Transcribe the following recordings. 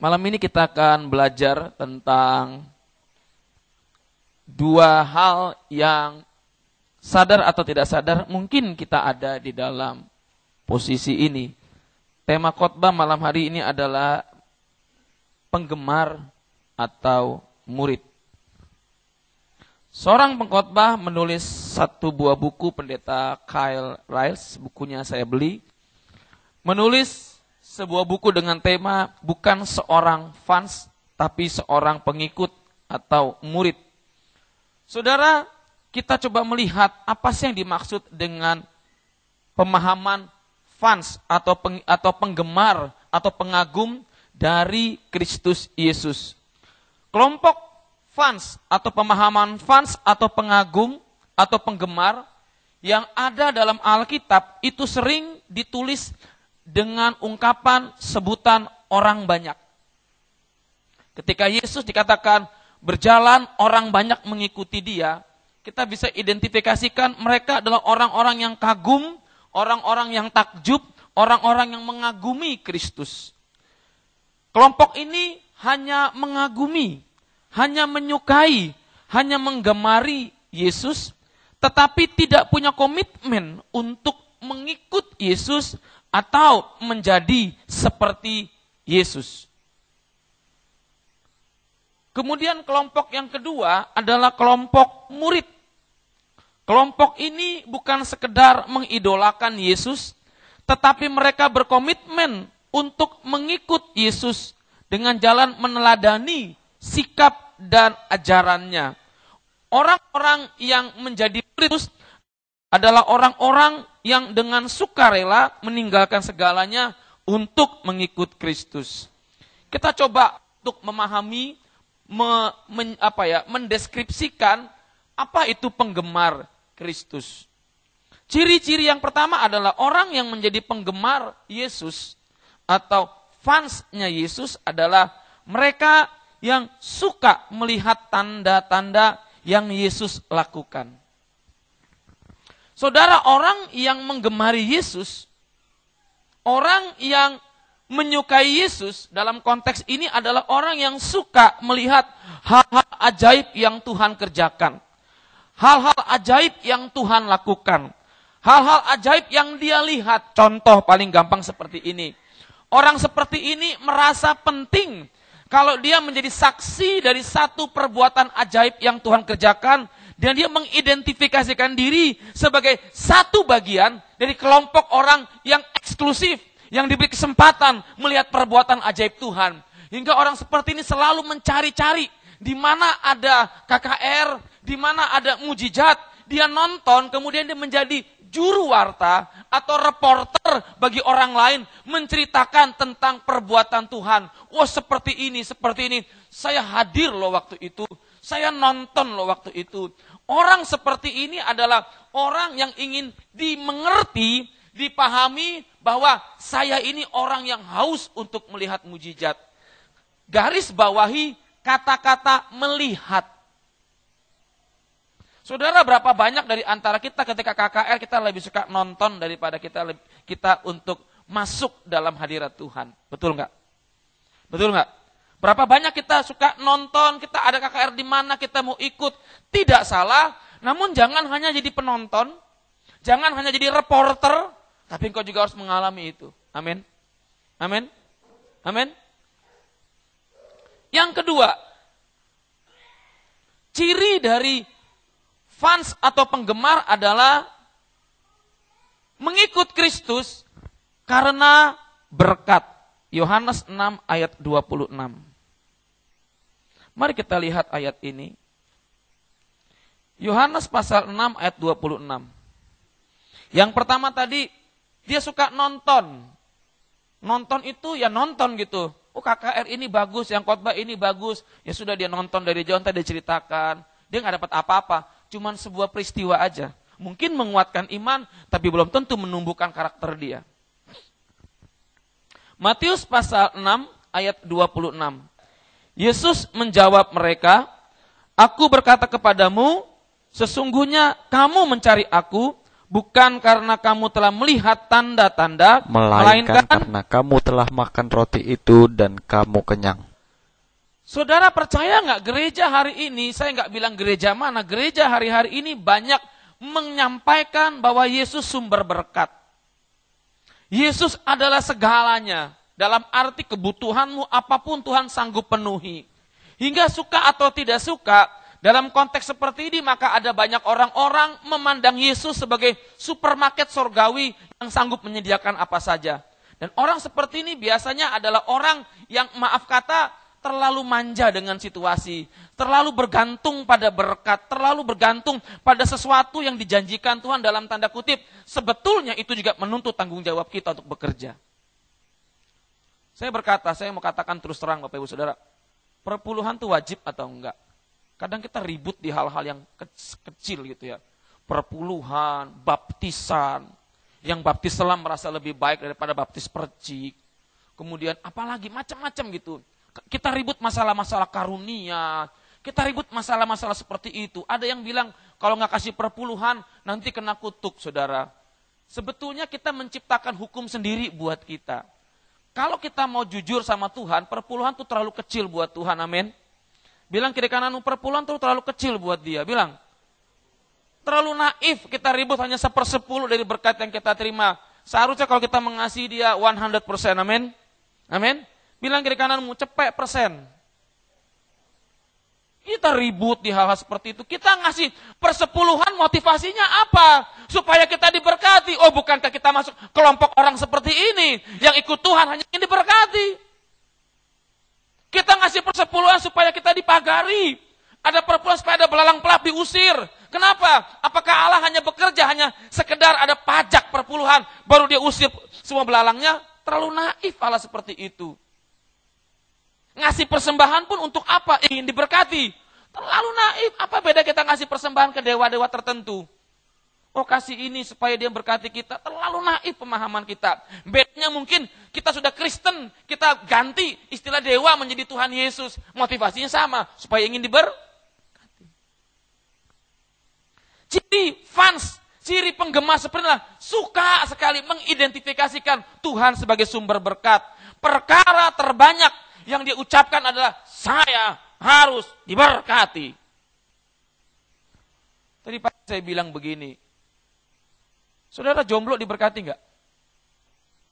Malam ini kita akan belajar tentang dua hal yang sadar atau tidak sadar mungkin kita ada di dalam posisi ini. Tema khotbah malam hari ini adalah penggemar atau murid. Seorang pengkhotbah menulis satu buah buku, Pendeta Kyle Riles, bukunya saya beli. Menulis sebuah buku dengan tema bukan seorang fans, tapi seorang pengikut atau murid. Saudara, kita coba melihat apa sih yang dimaksud dengan pemahaman fans atau penggemar atau pengagum dari Kristus Yesus. Kelompok fans atau pemahaman fans atau pengagum atau penggemar yang ada dalam Alkitab itu sering ditulis dengan ungkapan sebutan orang banyak. Ketika Yesus dikatakan berjalan orang banyak mengikuti dia, kita bisa identifikasikan mereka adalah orang-orang yang kagum, orang-orang yang takjub, orang-orang yang mengagumi Kristus. Kelompok ini hanya mengagumi, hanya menyukai, hanya menggemari Yesus, tetapi tidak punya komitmen untuk mengikut Yesus atau menjadi seperti Yesus. Kemudian kelompok yang kedua adalah kelompok murid. Kelompok ini bukan sekedar mengidolakan Yesus, tetapi mereka berkomitmen untuk mengikut Yesus dengan jalan meneladani sikap dan ajarannya. Orang-orang yang menjadi murid adalah orang-orang yang dengan sukarela meninggalkan segalanya untuk mengikut Kristus. Kita coba untuk memahami, mendeskripsikan apa itu penggemar Kristus. Ciri-ciri yang pertama adalah orang yang menjadi penggemar Yesus atau fansnya Yesus adalah mereka yang suka melihat tanda-tanda yang Yesus lakukan. Saudara, orang yang menggemari Yesus, orang yang menyukai Yesus dalam konteks ini adalah orang yang suka melihat hal-hal ajaib yang Tuhan kerjakan. Hal-hal ajaib yang Tuhan lakukan. Hal-hal ajaib yang dia lihat. Contoh paling gampang seperti ini. Orang seperti ini merasa penting kalau dia menjadi saksi dari satu perbuatan ajaib yang Tuhan kerjakan. Dan dia mengidentifikasikan diri sebagai satu bagian dari kelompok orang yang eksklusif, yang diberi kesempatan melihat perbuatan ajaib Tuhan. Hingga orang seperti ini selalu mencari-cari di mana ada KKR, di mana ada mujizat. Dia nonton, kemudian dia menjadi juru warta atau reporter bagi orang lain menceritakan tentang perbuatan Tuhan. Wah, seperti ini. Saya hadir loh waktu itu. Saya nonton loh waktu itu. Orang seperti ini adalah orang yang ingin dimengerti, dipahami bahwa saya ini orang yang haus untuk melihat mujizat. Garis bawahi kata-kata melihat. Saudara, berapa banyak dari antara kita ketika KKR kita lebih suka nonton daripada kita untuk masuk dalam hadirat Tuhan. Betul nggak? Betul nggak? Berapa banyak kita suka nonton, kita ada KKR di mana kita mau ikut. Tidak salah, namun jangan hanya jadi penonton, jangan hanya jadi reporter, tapi engkau juga harus mengalami itu. Amin. Amin. Amin. Yang kedua, ciri dari fans atau penggemar adalah mengikut Kristus karena berkat. Yohanes 6 ayat 26. Mari kita lihat ayat ini. Yohanes pasal 6 ayat 26. Yang pertama tadi, dia suka nonton. Nonton itu ya nonton gitu. Oh, KKR ini bagus, yang khotbah ini bagus. Ya sudah, dia nonton dari jauh, tadi diceritakan. Dia gak dapat apa-apa, cuman sebuah peristiwa aja. Mungkin menguatkan iman, tapi belum tentu menumbuhkan karakter dia. Matius pasal 6 ayat 26. Yesus menjawab mereka, "Aku berkata kepadamu, sesungguhnya kamu mencari aku bukan karena kamu telah melihat tanda-tanda, melainkan karena kamu telah makan roti itu dan kamu kenyang. Saudara percaya nggak gereja hari ini, saya nggak bilang gereja mana, gereja hari-hari ini banyak menyampaikan bahwa Yesus sumber berkat. Yesus adalah segalanya, dalam arti kebutuhanmu apapun Tuhan sanggup penuhi. Hingga suka atau tidak suka, dalam konteks seperti ini maka ada banyak orang-orang memandang Yesus sebagai supermarket sorgawi yang sanggup menyediakan apa saja. Dan orang seperti ini biasanya adalah orang yang maaf kata terlalu manja dengan situasi, terlalu bergantung pada berkat, terlalu bergantung pada sesuatu yang dijanjikan Tuhan dalam tanda kutip. Sebetulnya itu juga menuntut tanggung jawab kita untuk bekerja. Saya mau katakan terus terang Bapak Ibu Saudara, perpuluhan itu wajib atau enggak? Kadang kita ribut di hal-hal yang kecil gitu ya. Perpuluhan, baptisan, yang baptis selam merasa lebih baik daripada baptis percik. Kemudian apalagi macam-macam gitu. Kita ribut masalah-masalah karunia, kita ribut masalah-masalah seperti itu. Ada yang bilang kalau nggak kasih perpuluhan nanti kena kutuk, saudara. Sebetulnya kita menciptakan hukum sendiri buat kita. Kalau kita mau jujur sama Tuhan, perpuluhan itu terlalu kecil buat Tuhan, amin. Bilang kiri kananmu, perpuluhan itu terlalu kecil buat dia. Bilang, terlalu naif kita ribut hanya 1/10 dari berkat yang kita terima. Seharusnya kalau kita mengasihi dia 100%, amin. Amin. Bilang kiri kananmu, cepet persen. Kita ribut di hal-hal seperti itu. Kita ngasih persepuluhan motivasinya apa? Supaya kita diberkati. Oh bukankah kita masuk kelompok orang seperti ini. Yang ikut Tuhan hanya ingin diberkati. Kita ngasih persepuluhan supaya kita dipagari. Ada perpuluhan supaya ada belalang pelap diusir. Kenapa? Apakah Allah hanya bekerja, hanya sekedar ada pajak perpuluhan, baru dia usir semua belalangnya? Terlalu naif Allah seperti itu. Ngasih persembahan pun untuk apa? Ingin diberkati. Terlalu naif. Apa beda kita ngasih persembahan ke dewa-dewa tertentu? Oh kasih ini supaya dia berkati kita. Terlalu naif pemahaman kita. Bedanya mungkin kita sudah Kristen, kita ganti istilah dewa menjadi Tuhan Yesus. Motivasinya sama, supaya ingin diberkati. Ciri penggemar sebenarnya suka sekali mengidentifikasikan Tuhan sebagai sumber berkat. Perkara terbanyak yang dia ucapkan adalah saya harus diberkati. Tadi pagi saya bilang begini, saudara jomblo diberkati enggak?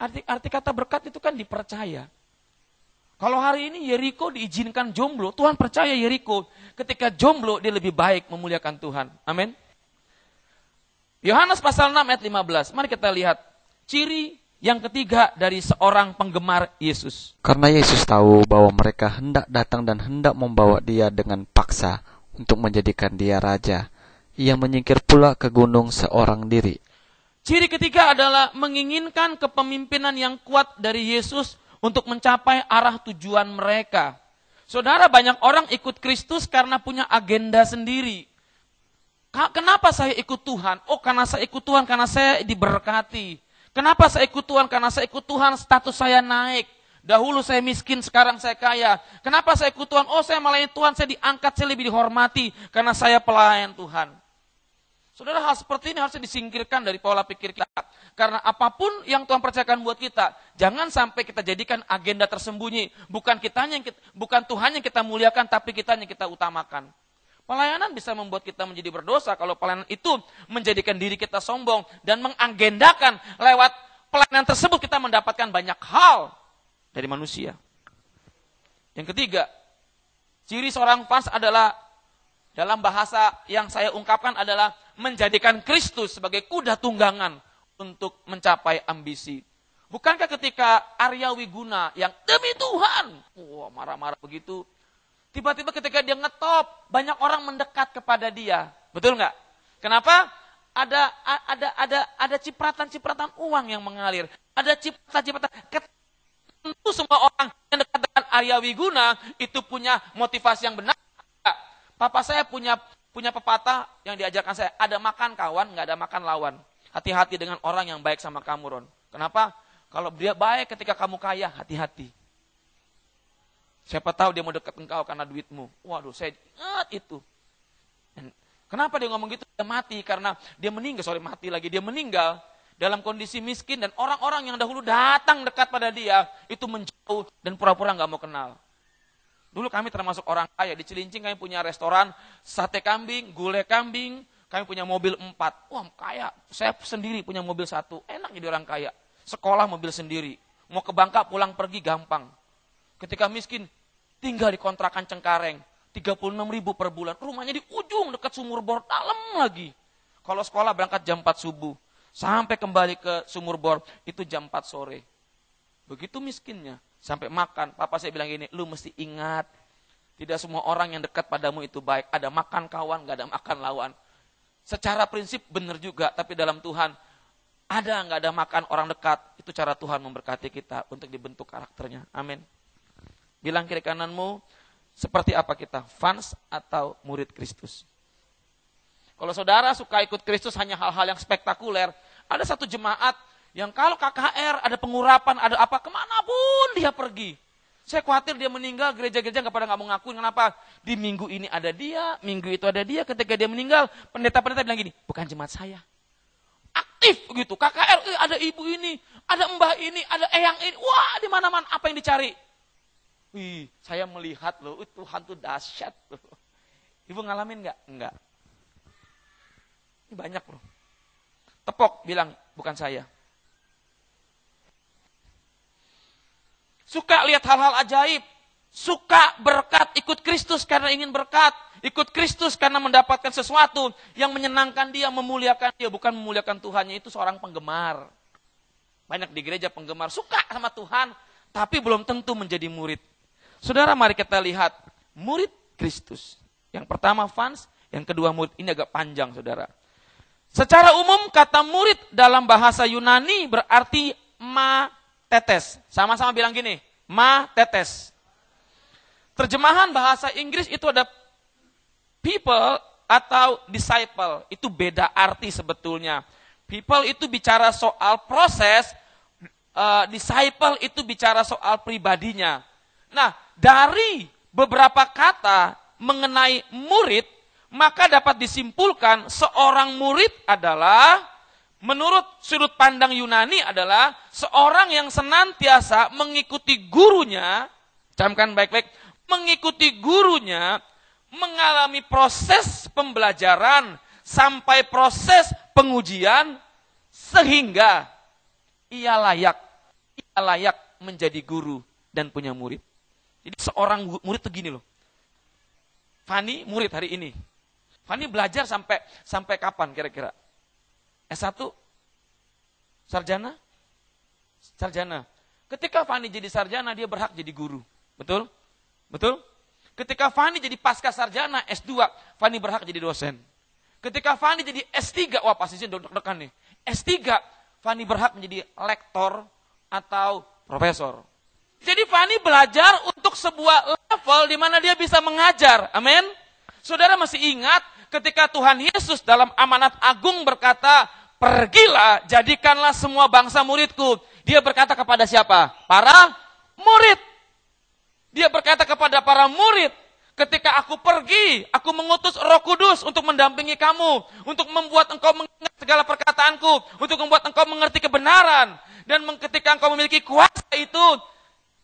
Arti kata berkat itu kan dipercaya. Kalau hari ini Yeriko diizinkan jomblo, Tuhan percaya Yeriko. Ketika jomblo dia lebih baik memuliakan Tuhan. Amin. Yohanes pasal 6 ayat 15. Mari kita lihat ciri yang ketiga dari seorang penggemar Yesus. Karena Yesus tahu bahwa mereka hendak datang dan hendak membawa dia dengan paksa untuk menjadikan dia raja. Ia menyingkir pula ke gunung seorang diri. Ciri ketiga adalah menginginkan kepemimpinan yang kuat dari Yesus untuk mencapai arah tujuan mereka. Saudara, banyak orang ikut Kristus karena punya agenda sendiri. Kenapa saya ikut Tuhan? Oh, karena saya ikut Tuhan, karena saya diberkati. Kenapa saya ikut Tuhan? Karena saya ikut Tuhan, status saya naik. Dahulu saya miskin, sekarang saya kaya. Kenapa saya ikut Tuhan? Oh, saya melayani Tuhan, saya diangkat, saya lebih dihormati. Karena saya pelayan Tuhan. Saudara, hal seperti ini harus disingkirkan dari pola pikir kita. Karena apapun yang Tuhan percayakan buat kita, jangan sampai kita jadikan agenda tersembunyi. Bukan Tuhan yang kita muliakan, tapi kita yang kita utamakan. Pelayanan bisa membuat kita menjadi berdosa kalau pelayanan itu menjadikan diri kita sombong dan mengagendakan lewat pelayanan tersebut kita mendapatkan banyak hal dari manusia. Yang ketiga, ciri seorang fans adalah dalam bahasa yang saya ungkapkan adalah menjadikan Kristus sebagai kuda tunggangan untuk mencapai ambisi. Bukankah ketika Arya Wiguna yang demi Tuhan, marah-marah begitu, tiba-tiba ketika dia ngetop, banyak orang mendekat kepada dia. Betul nggak? Kenapa? Ada cipratan-cipratan uang yang mengalir. Ada cipratan-cipratan. Tentu semua orang yang dekat dengan Arya Wiguna itu punya motivasi yang benar. Papa saya punya pepatah yang diajarkan saya. Ada makan kawan, nggak ada makan lawan. Hati-hati dengan orang yang baik sama kamu, Ron. Kenapa? Kalau dia baik ketika kamu kaya, hati-hati. Siapa tahu dia mau dekat engkau karena duitmu. Waduh, saya ingat itu. Kenapa dia ngomong gitu? Dia mati karena dia meninggal, dia meninggal dalam kondisi miskin dan orang-orang yang dahulu datang dekat pada dia itu menjauh dan pura-pura nggak mau kenal. Dulu kami termasuk orang kaya, di Cilincing kami punya restoran sate kambing, gulai kambing, kami punya mobil 4. Wah kaya, saya sendiri punya mobil 1, enak jadi orang kaya. Sekolah mobil sendiri, mau ke Bangka pulang pergi gampang. Ketika miskin, tinggal di kontrakan Cengkareng, 36.000 per bulan, rumahnya di ujung dekat sumur bor, dalam lagi. Kalau sekolah berangkat jam 4 subuh, sampai kembali ke sumur bor, itu jam 4 sore. Begitu miskinnya. Sampai makan, papa saya bilang gini, lu mesti ingat, tidak semua orang yang dekat padamu itu baik. Ada makan kawan, gak ada makan lawan. Secara prinsip benar juga, tapi dalam Tuhan, ada gak ada makan orang dekat, itu cara Tuhan memberkati kita untuk dibentuk karakternya. Amin. Bilang kiri kananmu, seperti apa kita, fans atau murid Kristus? Kalau saudara suka ikut Kristus hanya hal-hal yang spektakuler, ada satu jemaat yang kalau KKR, ada pengurapan, ada apa, kemanapun dia pergi. Saya khawatir dia meninggal, gereja-gereja nggak mau ngakuin. Kenapa? Di minggu ini ada dia, minggu itu ada dia. Ketika dia meninggal, pendeta-pendeta bilang gini, bukan jemaat saya. Aktif begitu, KKR, ada ibu ini, ada mbah ini, ada eyang ini. Wah, di mana-mana, apa yang dicari? Wih, saya melihat loh, Tuhan tuh dahsyat loh. Ibu ngalamin nggak? Enggak. Ini banyak bro. Tepok bilang, bukan saya. Suka lihat hal-hal ajaib. Suka berkat, ikut Kristus karena ingin berkat. Ikut Kristus karena mendapatkan sesuatu yang menyenangkan dia, memuliakan dia. Bukan memuliakan Tuhannya, itu seorang penggemar. Banyak di gereja penggemar, suka sama Tuhan, tapi belum tentu menjadi murid. Saudara, mari kita lihat murid Kristus. Yang pertama fans, yang kedua murid. Ini agak panjang saudara. Secara umum kata murid dalam bahasa Yunani berarti matetes. Sama-sama bilang gini, matetes. Terjemahan bahasa Inggris itu ada people atau disciple. Itu beda arti sebetulnya. People itu bicara soal proses, disciple itu bicara soal pribadinya. Nah, dari beberapa kata mengenai murid, maka dapat disimpulkan seorang murid adalah, menurut sudut pandang Yunani adalah seorang yang senantiasa mengikuti gurunya, camkan baik-baik, mengikuti gurunya, mengalami proses pembelajaran sampai proses pengujian, sehingga ia layak menjadi guru dan punya murid. Jadi seorang murid tuh gini loh. Fani murid hari ini. Fani belajar sampai kapan kira-kira? S1? Sarjana? Sarjana. Ketika Fani jadi sarjana, dia berhak jadi guru. Betul? Betul? Ketika Fani jadi pasca sarjana, S2, Fani berhak jadi dosen. Ketika Fani jadi S3, wah pasti sih deg-degan nih. S3, Fani berhak menjadi lektor atau profesor. Jadi Fani belajar untuk sebuah level di mana dia bisa mengajar. Amin. Saudara masih ingat ketika Tuhan Yesus dalam amanat agung berkata, pergilah, jadikanlah semua bangsa muridku. Dia berkata kepada siapa? Para murid. Dia berkata kepada para murid, ketika aku pergi, aku mengutus Roh Kudus untuk mendampingi kamu, untuk membuat engkau mengingat segala perkataanku, untuk membuat engkau mengerti kebenaran. Dan ketika engkau memiliki kuasa itu,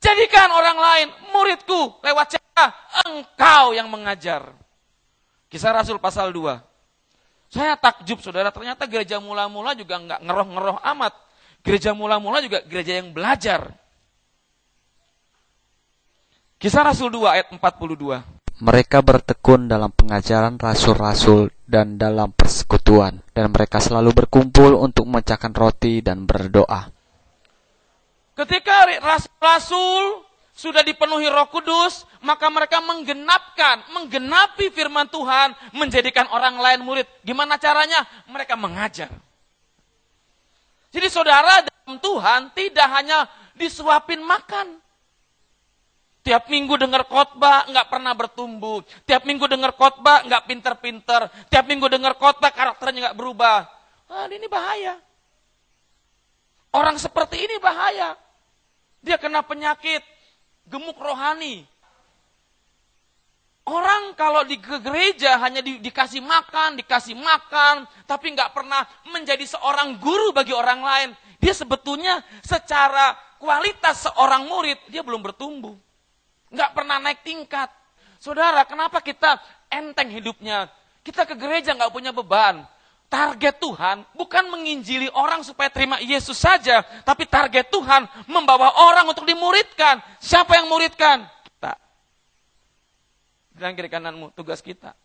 jadikan orang lain muridku. Lewat siapa? Engkau yang mengajar. Kisah Rasul pasal 2. Saya takjub saudara, ternyata gereja mula-mula juga enggak ngeroh-ngeroh amat. Gereja mula-mula juga gereja yang belajar. Kisah Rasul 2 ayat 42. Mereka bertekun dalam pengajaran rasul-rasul dan dalam persekutuan. Dan mereka selalu berkumpul untuk memecahkan roti dan berdoa. Ketika rasul-rasul sudah dipenuhi Roh Kudus, maka mereka menggenapi firman Tuhan, menjadikan orang lain murid. Gimana caranya? Mereka mengajar. Jadi saudara, dalam Tuhan tidak hanya disuapin makan. Tiap minggu dengar khotbah nggak pernah bertumbuh. Tiap minggu dengar khotbah nggak pinter-pinter. Tiap minggu dengar khotbah karakternya nggak berubah. Ini bahaya. Orang seperti ini bahaya. Dia kena penyakit gemuk rohani. Orang kalau ke gereja hanya dikasih makan, tapi nggak pernah menjadi seorang guru bagi orang lain. Dia sebetulnya secara kualitas seorang murid, dia belum bertumbuh. Nggak pernah naik tingkat. Saudara, kenapa kita enteng hidupnya? Kita ke gereja nggak punya beban. Target Tuhan bukan menginjili orang supaya terima Yesus saja, tapi target Tuhan membawa orang untuk dimuridkan. Siapa yang muridkan? Kita. Bilang kiri kananmu, tugas kita.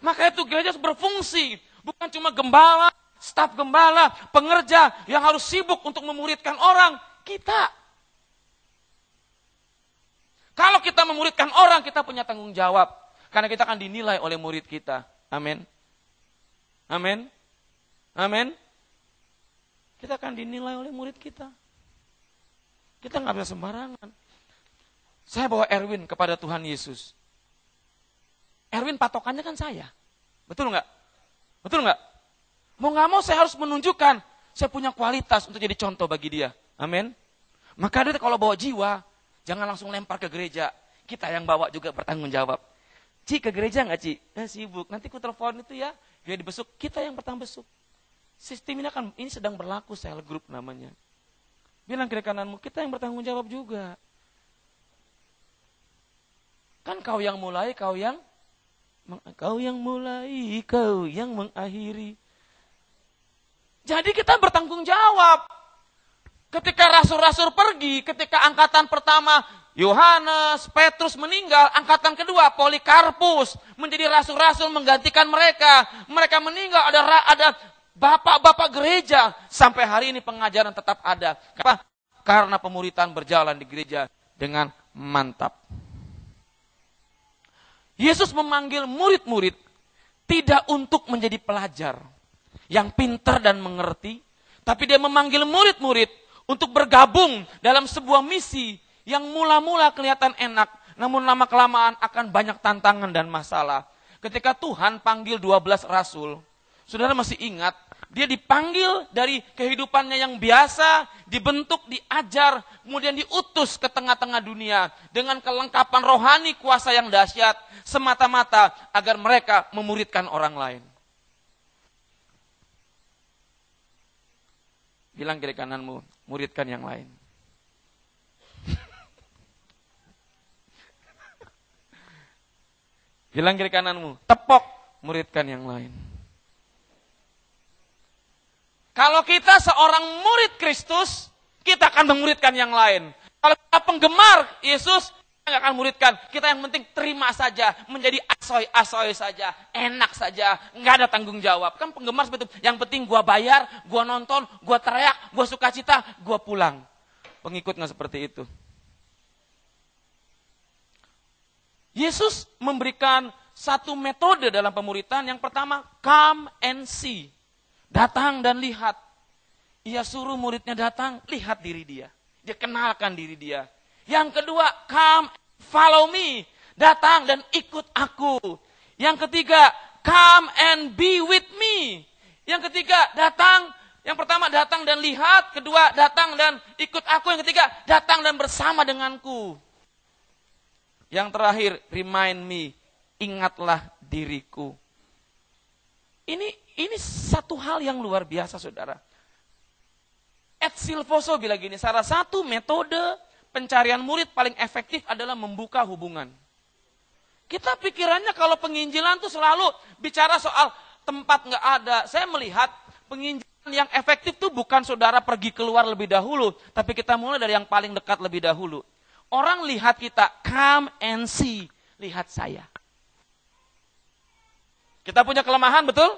Maka itu gereja harus berfungsi. Bukan cuma gembala, staf gembala, pengerja yang harus sibuk untuk memuridkan orang. Kita. Kalau kita memuridkan orang, kita punya tanggung jawab. Karena kita akan dinilai oleh murid kita. Amin. Amin. Amin. Kita akan dinilai oleh murid kita. Kita nggak bisa sembarangan. Saya bawa Erwin kepada Tuhan Yesus. Erwin patokannya kan saya. Betul nggak? Betul nggak? Mau nggak mau saya harus menunjukkan saya punya kualitas untuk jadi contoh bagi dia. Amin. Maka dia kalau bawa jiwa, jangan langsung lempar ke gereja. Kita yang bawa juga bertanggung jawab. Ci, ke gereja nggak Ci? Sibuk. Nanti ku telepon itu ya. Dia dibesuk. Kita yang pertama besuk. Sistem ini sedang berlaku, cell group namanya. Bilang kiri kananmu, kita yang bertanggung jawab juga. Kan kau yang mulai, kau yang mengakhiri. Jadi kita bertanggung jawab. Ketika rasul-rasul pergi, ketika angkatan pertama Yohanes, Petrus meninggal, angkatan kedua Polikarpus menjadi rasul-rasul menggantikan mereka. Mereka meninggal, ada bapak-bapak gereja. Sampai hari ini pengajaran tetap ada. Kenapa? Karena pemuritan berjalan di gereja dengan mantap. Yesus memanggil murid-murid tidak untuk menjadi pelajar yang pintar dan mengerti, tapi dia memanggil murid-murid untuk bergabung dalam sebuah misi yang mula-mula kelihatan enak, namun lama-kelamaan akan banyak tantangan dan masalah. Ketika Tuhan panggil 12 rasul, saudara masih ingat, dia dipanggil dari kehidupannya yang biasa, dibentuk, diajar, kemudian diutus ke tengah-tengah dunia dengan kelengkapan rohani kuasa yang dahsyat, semata-mata agar mereka memuridkan orang lain. Bilang kiri kananmu, muridkan yang lain. Bilang kiri kananmu, tepok, muridkan yang lain. Kalau kita seorang murid Kristus, kita akan memuridkan yang lain. Kalau kita penggemar Yesus, kita nggak akan muridkan. Kita yang penting terima saja, menjadi asoy saja, enak saja, nggak ada tanggung jawab. Kan penggemar seperti itu. Yang penting gua bayar, gua nonton, gua teriak, gua sukacita, gua pulang. Pengikut nggak seperti itu. Yesus memberikan satu metode dalam pemuritan. Yang pertama, come and see. Datang dan lihat. Ia suruh muridnya datang, lihat diri dia. Dia kenalkan diri dia. Yang kedua, come, follow me. Datang dan ikut aku. Yang ketiga, come and be with me. Yang ketiga, datang. Yang pertama, datang dan lihat. Kedua, datang dan ikut aku. Yang ketiga, datang dan bersama denganku. Yang terakhir, remind me. Ingatlah diriku. Ini satu hal yang luar biasa, saudara. Ed Silvoso bilang gini, salah satu metode pencarian murid paling efektif adalah membuka hubungan. Kita pikirannya kalau penginjilan tuh selalu bicara soal tempat nggak ada. Saya melihat penginjilan yang efektif tuh bukan saudara pergi keluar lebih dahulu, tapi kita mulai dari yang paling dekat lebih dahulu. Orang lihat kita, come and see, lihat saya. Kita punya kelemahan, betul?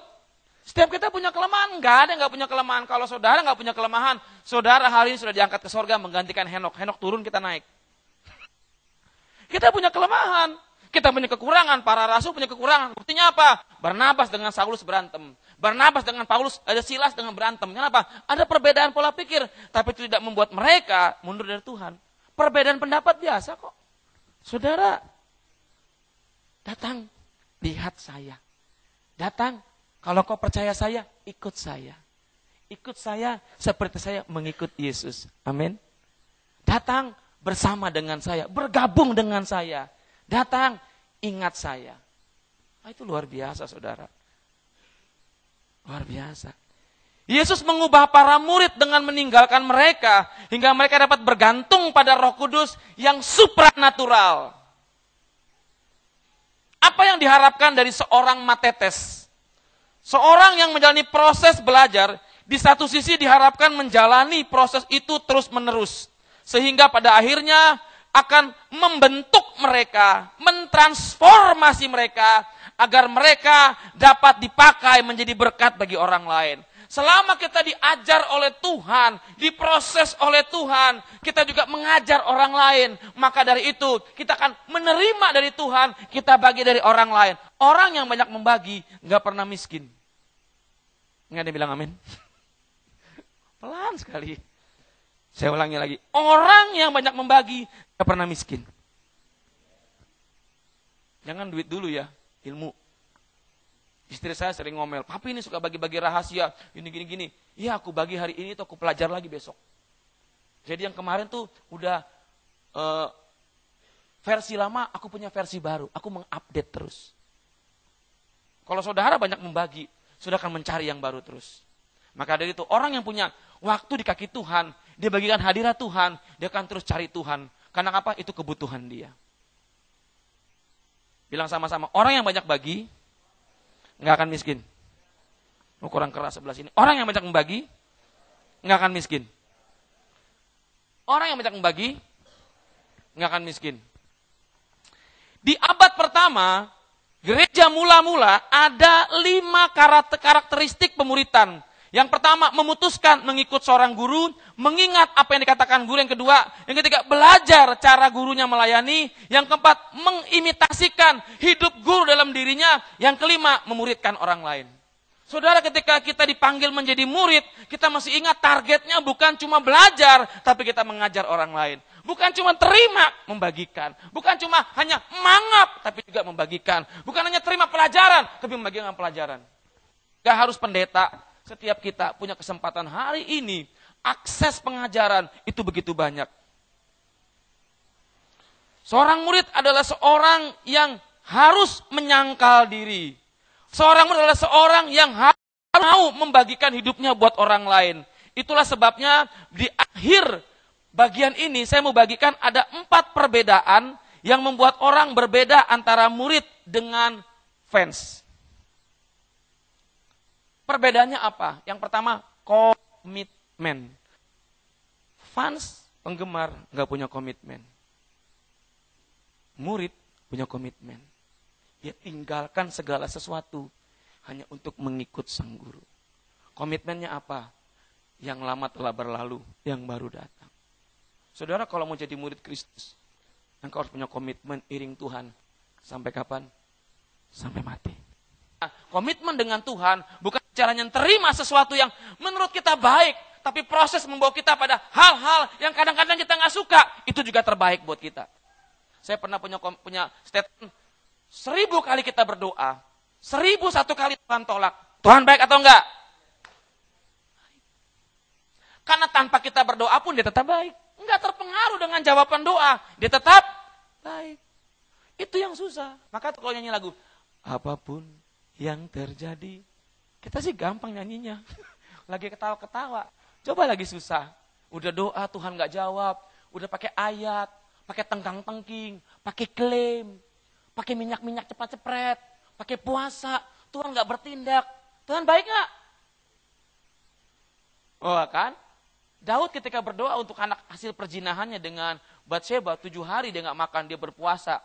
Setiap kita punya kelemahan, nggak ada yang nggak punya kelemahan. Kalau saudara nggak punya kelemahan, saudara hari ini sudah diangkat ke sorga menggantikan Henok. Henok turun, kita naik. Kita punya kelemahan, kita punya kekurangan. Para rasul punya kekurangan. Buktinya apa? Barnabas dengan Saulus berantem. Barnabas dengan Paulus, ada Silas dengan berantem. Kenapa? Ada perbedaan pola pikir, tapi itu tidak membuat mereka mundur dari Tuhan. Perbedaan pendapat biasa kok. Saudara, datang, lihat saya. Datang, kalau kau percaya saya, ikut saya. Ikut saya seperti saya mengikut Yesus. Amin. Datang bersama dengan saya, bergabung dengan saya. datang, ingat saya. Itu luar biasa, saudara. Luar biasa. Yesus mengubah para murid dengan meninggalkan mereka, hingga mereka dapat bergantung pada Roh Kudus yang supranatural. Apa yang diharapkan dari seorang matetes? Seorang yang menjalani proses belajar, di satu sisi diharapkan menjalani proses itu terus-menerus. Sehingga pada akhirnya akan membentuk mereka, mentransformasi mereka, agar mereka dapat dipakai menjadi berkat bagi orang lain. Selama kita diajar oleh Tuhan, diproses oleh Tuhan, kita juga mengajar orang lain. Maka dari itu, kita akan menerima dari Tuhan, kita bagi dari orang lain. Orang yang banyak membagi, gak pernah miskin. Nggak ada yang bilang amin? Pelan sekali. Saya ulangi lagi. Orang yang banyak membagi, gak pernah miskin. Jangan duit dulu ya, ilmu. Istri saya sering ngomel, papi ini suka bagi-bagi rahasia, gini. Iya, aku bagi hari ini, tuh aku pelajar lagi besok. Jadi yang kemarin tuh udah versi lama, aku punya versi baru. Aku mengupdate terus. Kalau saudara banyak membagi, saudara akan mencari yang baru terus. Maka dari itu, orang yang punya waktu di kaki Tuhan, dia bagikan hadirat Tuhan, dia akan terus cari Tuhan. Karena apa? Itu kebutuhan dia. Bilang sama-sama, orang yang banyak bagi, nggak akan miskin. Kurang keras sebelah sini. Orang yang banyak membagi, nggak akan miskin. Orang yang banyak membagi, nggak akan miskin. Di abad pertama, gereja mula-mula ada 5 karakteristik pemuritan. Yang pertama, memutuskan mengikut seorang guru, mengingat apa yang dikatakan guru. Yang kedua, yang ketiga, belajar cara gurunya melayani. Yang keempat, mengimitasikan hidup guru dalam dirinya. Yang kelima, memuridkan orang lain. Saudara, ketika kita dipanggil menjadi murid, kita mesti ingat targetnya bukan cuma belajar, tapi kita mengajar orang lain. Bukan cuma terima, membagikan. Bukan cuma hanya mangap, tapi juga membagikan. Bukan hanya terima pelajaran, tapi membagikan pelajaran. Gak harus pendeta. Setiap kita punya kesempatan hari ini, akses pengajaran itu begitu banyak. Seorang murid adalah seorang yang harus menyangkal diri. Seorang murid adalah seorang yang harus mau membagikan hidupnya buat orang lain. Itulah sebabnya di akhir bagian ini saya mau bagikan ada 4 perbedaan yang membuat orang berbeda antara murid dengan fans. Perbedaannya apa? Yang pertama, komitmen. Fans, penggemar, nggak punya komitmen. Murid punya komitmen. Dia tinggalkan segala sesuatu hanya untuk mengikut sang guru. Komitmennya apa? Yang lama telah berlalu, yang baru datang. Saudara, kalau mau jadi murid Kristus, engkau harus punya komitmen iring Tuhan. Sampai kapan? Sampai mati. Komitmen dengan Tuhan bukan caranya terima sesuatu yang menurut kita baik, tapi proses membawa kita pada hal-hal yang kadang-kadang kita nggak suka, itu juga terbaik buat kita. Saya pernah punya statement, 1000 kali kita berdoa, 1001 kali Tuhan tolak. Tuhan baik atau enggak? Karena tanpa kita berdoa pun dia tetap baik. Enggak terpengaruh dengan jawaban doa, dia tetap baik. Itu yang susah. Maka kalau nyanyi lagu, apapun yang terjadi, kita sih gampang nyanyinya. Lagi ketawa-ketawa. Coba lagi susah. Udah doa Tuhan gak jawab. Udah pakai ayat, pakai tenggang-tengking, pakai klaim, pakai minyak-minyak cepat-cepret, pakai puasa. Tuhan gak bertindak. Tuhan baik gak? Oh kan? Daud ketika berdoa untuk anak hasil perzinahannya dengan Batsheba, 7 hari dia gak makan, dia berpuasa.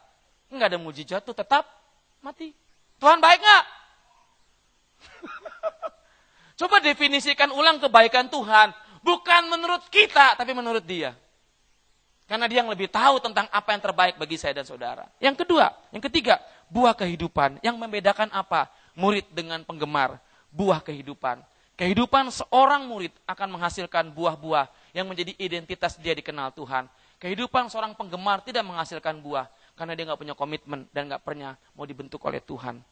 Gak ada mujizat tuh, tetap mati. Tuhan baik gak? Coba definisikan ulang kebaikan Tuhan. Bukan menurut kita, tapi menurut dia. Karena dia yang lebih tahu tentang apa yang terbaik bagi saya dan saudara. Yang ketiga, buah kehidupan. Yang membedakan apa? Murid dengan penggemar. Buah kehidupan. Kehidupan seorang murid akan menghasilkan buah-buah yang menjadi identitas dia dikenal Tuhan. Kehidupan seorang penggemar tidak menghasilkan buah. Karena dia gak punya komitmen dan gak pernah mau dibentuk oleh Tuhan.